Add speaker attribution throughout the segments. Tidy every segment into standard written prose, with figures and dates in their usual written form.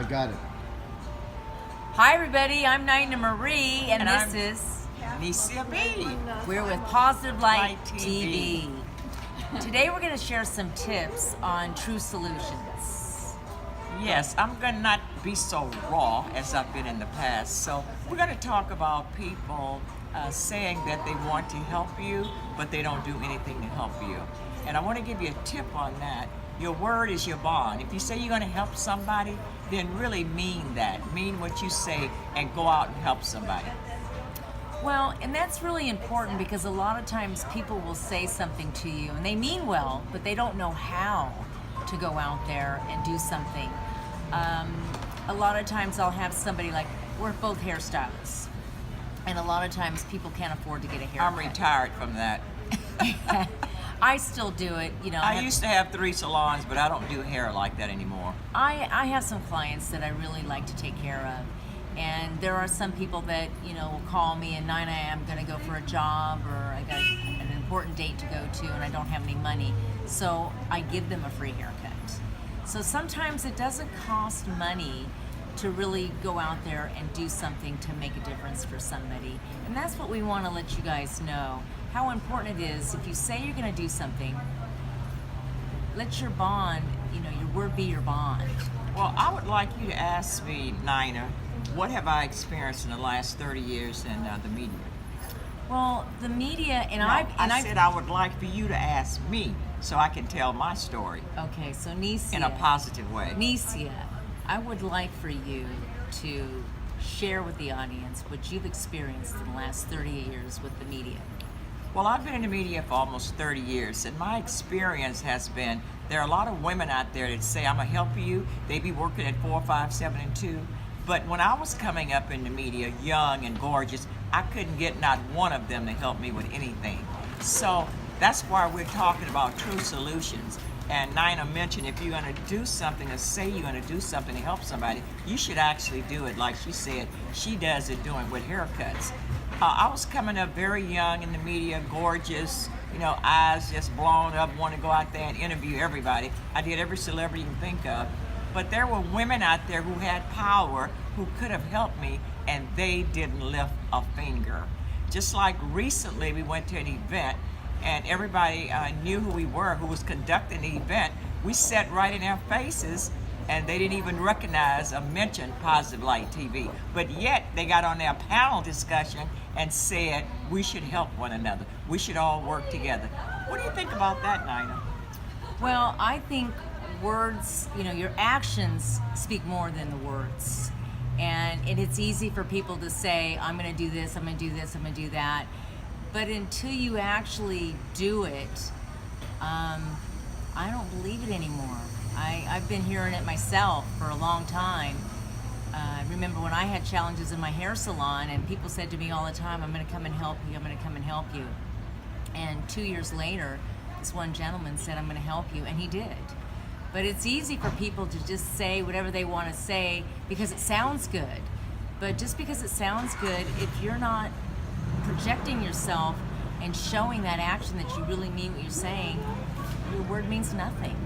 Speaker 1: I got it.
Speaker 2: Hi everybody, I'm Marie and this
Speaker 3: I'm
Speaker 2: is
Speaker 3: Nisayah B.
Speaker 2: We're with Positive Light
Speaker 3: Light
Speaker 2: TV.
Speaker 3: TV.
Speaker 2: Today we're going to share some tips on true solutions.
Speaker 3: Yes, I'm going to not be so raw as I've been in the past. So we're going to talk about people saying that they want to help you, but they don't do anything to help you. And I want to give you a tip on that. Your word is your bond. If you say you're going to help somebody, then really mean that. Mean what you say and go out and help somebody.
Speaker 2: Well, and that's really important because a lot of times people will say something to you and they mean well, but they don't know how to go out there and do something. A lot of times I'll have somebody like, we're both hairstylists, and a lot of times people can't afford to get a haircut.
Speaker 3: I'm retired from that.
Speaker 2: I still do it, you know.
Speaker 3: I used to have 3 salons, but I don't do hair like that anymore.
Speaker 2: I have some clients that I really like to take care of, and there are some people that, you know, will call me and I'm going to go for a job, or I got an important date to go to and I don't have any money, so I give them a free haircut. So sometimes it doesn't cost money to really go out there and do something to make a difference for somebody, and that's what we want to let you guys know. How important it is, if you say you're going to do something, let your bond, you know, your word be your bond.
Speaker 3: Well, I would like you to ask me, Nina, what have I experienced in the last 30 years in the media?
Speaker 2: Well, the media, and
Speaker 3: No,
Speaker 2: I
Speaker 3: said I would like for you to ask me so I can tell my story
Speaker 2: okay, so Nisayah,
Speaker 3: in a positive way.
Speaker 2: Nisayah, I would like for you to share with the audience what you've experienced in the last 30 years with the media.
Speaker 3: Well, I've been in the media for almost 30 years, and my experience has been there are a lot of women out there that say, I'm going to help you. They be working at 4, 5, 7, and 2. But when I was coming up in the media, young and gorgeous, I couldn't get not one of them to help me with anything. So that's why we're talking about true solutions. And Nina mentioned if you're going to do something or say you're going to do something to help somebody, you should actually do it like she said she does it doing with haircuts. I was coming up very young in the media, gorgeous, you know, eyes just blown up, want to go out there and interview everybody. I did every celebrity you can think of. But there were women out there who had power, who could have helped me, and they didn't lift a finger. Just like recently we went to an event, and everybody knew who we were, who was conducting the event. We sat right in their faces, and they didn't even recognize or mention Positive Light TV. But yet, they got on their panel discussion and said, we should help one another. We should all work together. What do you think about that, Nina?
Speaker 2: Well, I think words, you know, your actions speak more than the words. And it's easy for people to say, I'm going to do this, I'm going to do this, I'm going to do that. But until you actually do it, I don't believe it anymore. I've been hearing it myself for a long time. I remember when I had challenges in my hair salon and people said to me all the time, I'm going to come and help you, I'm going to come and help you. And 2 years later, this one gentleman said, I'm going to help you, and he did. But it's easy for people to just say whatever they want to say because it sounds good. But just because it sounds good, if you're not projecting yourself and showing that action that you really mean what you're saying, your word means nothing.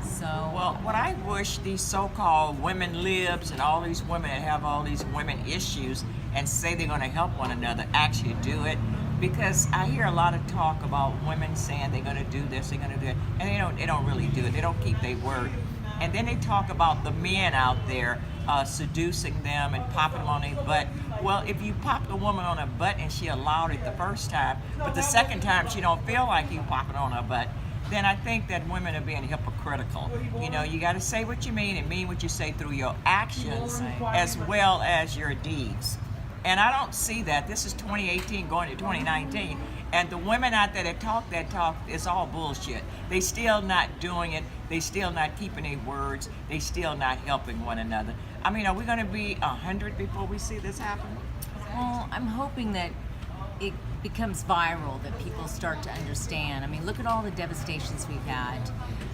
Speaker 2: So,
Speaker 3: well, what I wish these so-called women libs and all these women that have all these women issues and say they're going to help one another actually do it, because I hear a lot of talk about women saying they're going to do this, they're going to do it, and they don't really do it. They don't keep their word. And then they talk about the men out there seducing them and popping them on their butt. Well, if you popped a woman on her butt and she allowed it the first time, but the second time she don't feel like you popping on her butt, then I think that women are being hypocritical. You know, you got to say what you mean and mean what you say through your actions as well as your deeds. And I don't see that. This is 2018 going to 2019. And the women out there that talk, it's all bullshit. They still not doing it. They still not keeping their words. They still not helping one another. I mean, are we going to be 100 before we see this happen?
Speaker 2: well, I'm hoping that it becomes viral, that people start to understand. I mean, look at all the devastations we've had,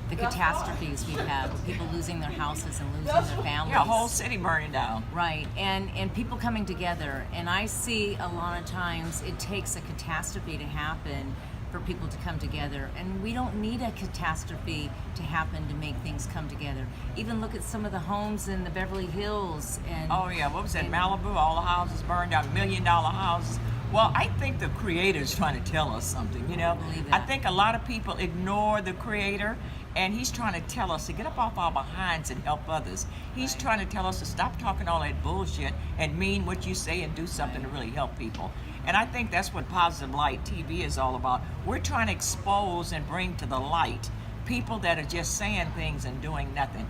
Speaker 2: the catastrophes we've had, with people losing their houses and losing their families.
Speaker 3: Yeah, a whole city burning down.
Speaker 2: Right, and people coming together. And I see a lot of times it takes a catastrophe to happen for people to come together. And we don't need a catastrophe to happen to make things come together. Even look at some of the homes in the Beverly Hills. And
Speaker 3: Oh yeah, what was that, Malibu? All the houses burned down, $1 million houses. Well, I think the Creator's trying to tell us something, you know?
Speaker 2: Believe
Speaker 3: I
Speaker 2: that.
Speaker 3: think a lot of people ignore the Creator, and He's trying to tell us to get up off our behinds and help others. He's
Speaker 2: Right.
Speaker 3: trying to tell us to stop talking all that bullshit and mean what you say and do something to really help people. And I think that's what Positive Light TV is all about. We're trying to expose and bring to the light people that are just saying things and doing nothing.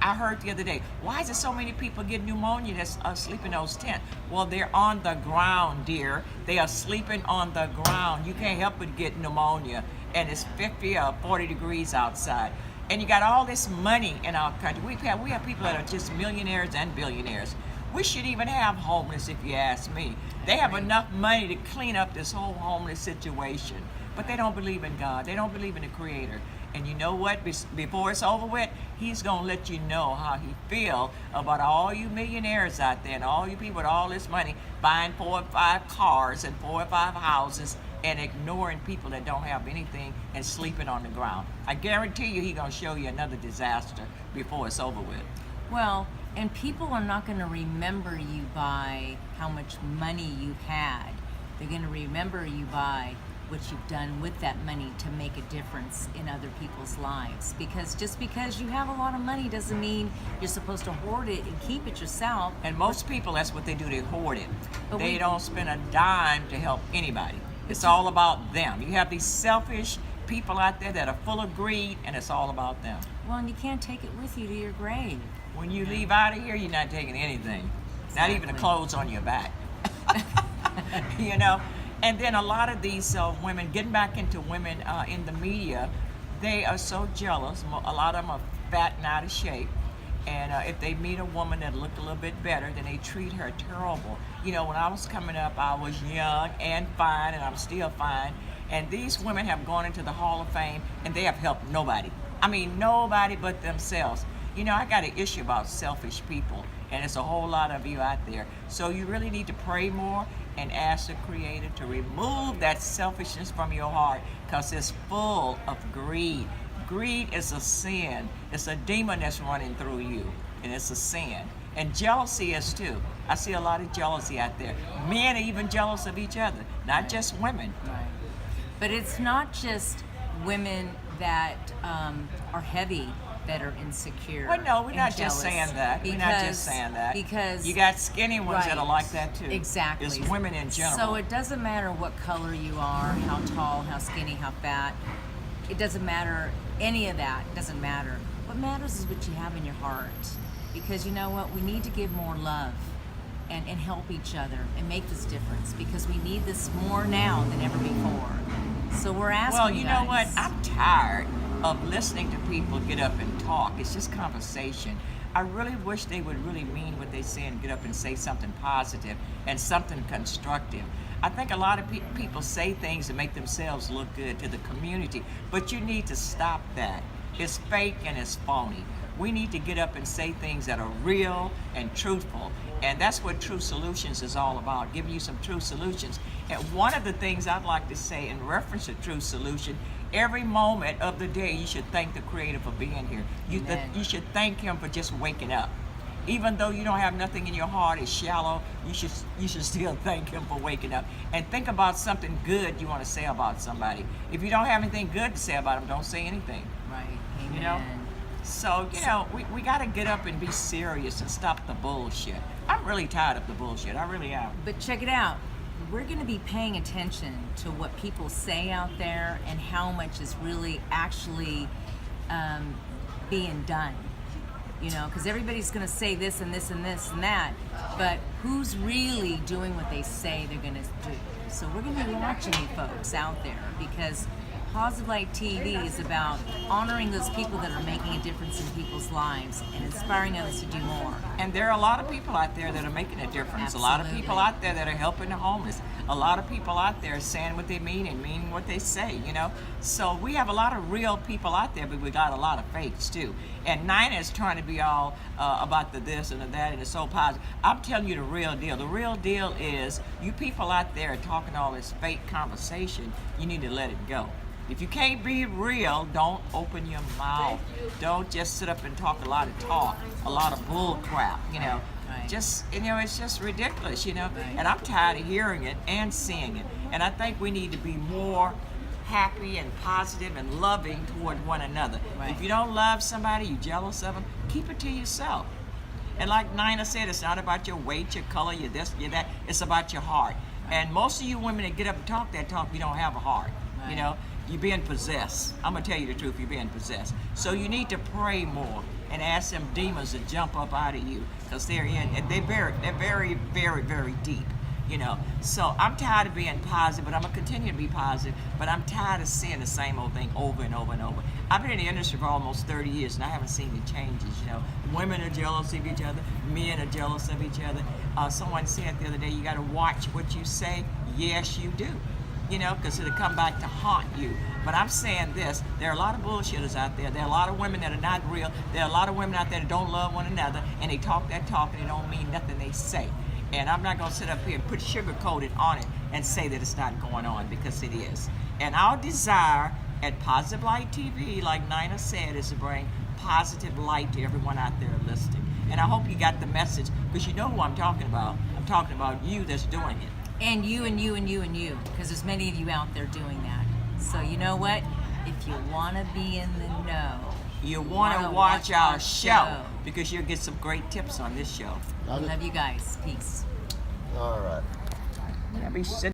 Speaker 3: I heard the other day, why is there so many people getting pneumonia that's sleeping in those tents? Well, they're on the ground, dear. They are sleeping on the ground. You can't help but get pneumonia, and it's 50 or 40 degrees outside. And you got all this money in our country. We have people that are just millionaires and billionaires. We should even have homeless, if you ask me. They have enough money to clean up this whole homeless situation, but they don't believe in God. They don't believe in the Creator. And you know what? Before it's over with, He's gonna let you know how He feel about all you millionaires out there and all you people with all this money buying 4 or 5 cars and 4 or 5 houses and ignoring people that don't have anything and sleeping on the ground. I guarantee you He's gonna show you another disaster before it's over with.
Speaker 2: Well, and people are not going to remember you by how much money you've had. They're going to remember you by what you've done with that money to make a difference in other people's lives. Because just because you have a lot of money doesn't mean you're supposed to hoard it and keep it yourself.
Speaker 3: And most people, that's what they do, they hoard it.
Speaker 2: But
Speaker 3: They
Speaker 2: we-
Speaker 3: don't spend a dime to help anybody. It's all about them. You have these selfish people out there that are full of greed, and it's all about them.
Speaker 2: Well, and you can't take it with you to your grave.
Speaker 3: When you leave out of here, you're not taking anything, not even the
Speaker 2: Exactly.
Speaker 3: clothes on your back. You know? And then a lot of these women, getting back into women in the media, they are so jealous. A lot of them are fat and out of shape. And if they meet a woman that looked a little bit better, then they treat her terrible. You know, when I was coming up, I was young and fine, and I'm still fine. And these women have gone into the Hall of Fame, and they have helped nobody. I mean, nobody but themselves. You know, I got an issue about selfish people, and it's a whole lot of you out there. So you really need to pray more and ask the Creator to remove that selfishness from your heart, because it's full of greed. Greed is a sin. It's a demon that's running through you, and it's a sin. And jealousy is too. I see a lot of jealousy out there. Men are even jealous of each other, not just women.
Speaker 2: Right. But it's not just women that are heavy that are insecure.
Speaker 3: Well, no, we're
Speaker 2: and
Speaker 3: not just
Speaker 2: jealous.
Speaker 3: saying that. We're not just saying that.
Speaker 2: Because
Speaker 3: you got skinny ones that are
Speaker 2: right.
Speaker 3: like that too.
Speaker 2: Exactly.
Speaker 3: It's women in general.
Speaker 2: So it doesn't matter what color you are, how tall, how skinny, how fat. It doesn't matter. Any of that doesn't matter. What matters is what you have in your heart. Because you know what? We need to give more love and help each other and make this difference, because we need this more now than ever before. So we're asking
Speaker 3: Well, you know what?
Speaker 2: guys.
Speaker 3: I'm tired of listening to people get up and talk. It's just conversation. I really wish they would really mean what they say and get up and say something positive and something constructive. I think a lot of people say things to make themselves look good to the community, but you need to stop that. It's fake and it's phony. We need to get up and say things that are real and truthful. And that's what True Solutions is all about, giving you some true solutions. And one of the things I'd like to say in reference to True Solution, every moment of the day you should thank the Creator for being here.
Speaker 2: Amen.
Speaker 3: You should thank Him for just waking up. Even though you don't have nothing in your heart, it's shallow, you should still thank Him for waking up. And think about something good you want to say about somebody. If you don't have anything good to say about them, don't say anything.
Speaker 2: Right. Amen.
Speaker 3: You know? So, you know, we got to get up and be serious and stop the bullshit. I'm really tired of the bullshit. I really am.
Speaker 2: But check it out. We're going to be paying attention to what people say out there and how much is really actually being done. You know, because everybody's going to say this and this and this and that, but who's really doing what they say they're going to do? So we're going to be watching you folks out there, because Positive Light TV is about honoring those people that are making a difference in people's lives and inspiring others to do more.
Speaker 3: And there are a lot of people out there that are making a difference. A lot of people out there that are helping the homeless. A lot of people out there saying what they mean and meaning what they say, you know. So we have a lot of real people out there, but we got a lot of fakes too. And Nina is trying to be all about the this and the that and it's so positive. I'm telling you the real deal. The real deal is you people out there talking all this fake conversation, you need to let it go. If you can't be real, don't open your mouth. Don't just sit up and talk a lot of talk, a lot of bull crap, you know.
Speaker 2: Right.
Speaker 3: Just, you know, it's just ridiculous, you know.
Speaker 2: Right.
Speaker 3: And I'm tired of hearing it and seeing it. And I think we need to be more happy and positive and loving toward one another.
Speaker 2: Right.
Speaker 3: If you don't love somebody, you're jealous of them, keep it to yourself. And like Nina said, it's not about your weight, your color, your this, your that. It's about your heart. Right. And most of you women that get up and talk that talk, you don't have a heart,
Speaker 2: Right.
Speaker 3: you know. You're being possessed. I'm gonna tell you the truth. You're being possessed. So you need to pray more and ask them demons to jump up out of you, because they're in. And they're very, very deep. You know. So I'm tired of being positive, but I'm gonna continue to be positive. But I'm tired of seeing the same old thing over and over and over. I've been in the industry for almost 30 years, and I haven't seen the changes. You know, women are jealous of each other. Men are jealous of each other. Someone said the other day, you got to watch what you say. Yes, you do. You know, because it'll come back to haunt you. But I'm saying this, there are a lot of bullshitters out there. There are a lot of women that are not real. There are a lot of women out there that don't love one another, and they talk that talk and it don't mean nothing they say. And I'm not going to sit up here and put sugar-coated on it and say that it's not going on, because it is. And our desire at Positive Light TV, like Nina said, is to bring positive light to everyone out there listening. And I hope you got the message, because you know who I'm talking about. I'm talking about you that's doing it.
Speaker 2: And you and you and you and you, because there's many of you out there doing that. So you know what? If you want to be in the know,
Speaker 3: you want to watch our show, because you'll get some great tips on this show.
Speaker 2: Love you guys. Peace.
Speaker 1: All right.
Speaker 3: Yeah, be sitting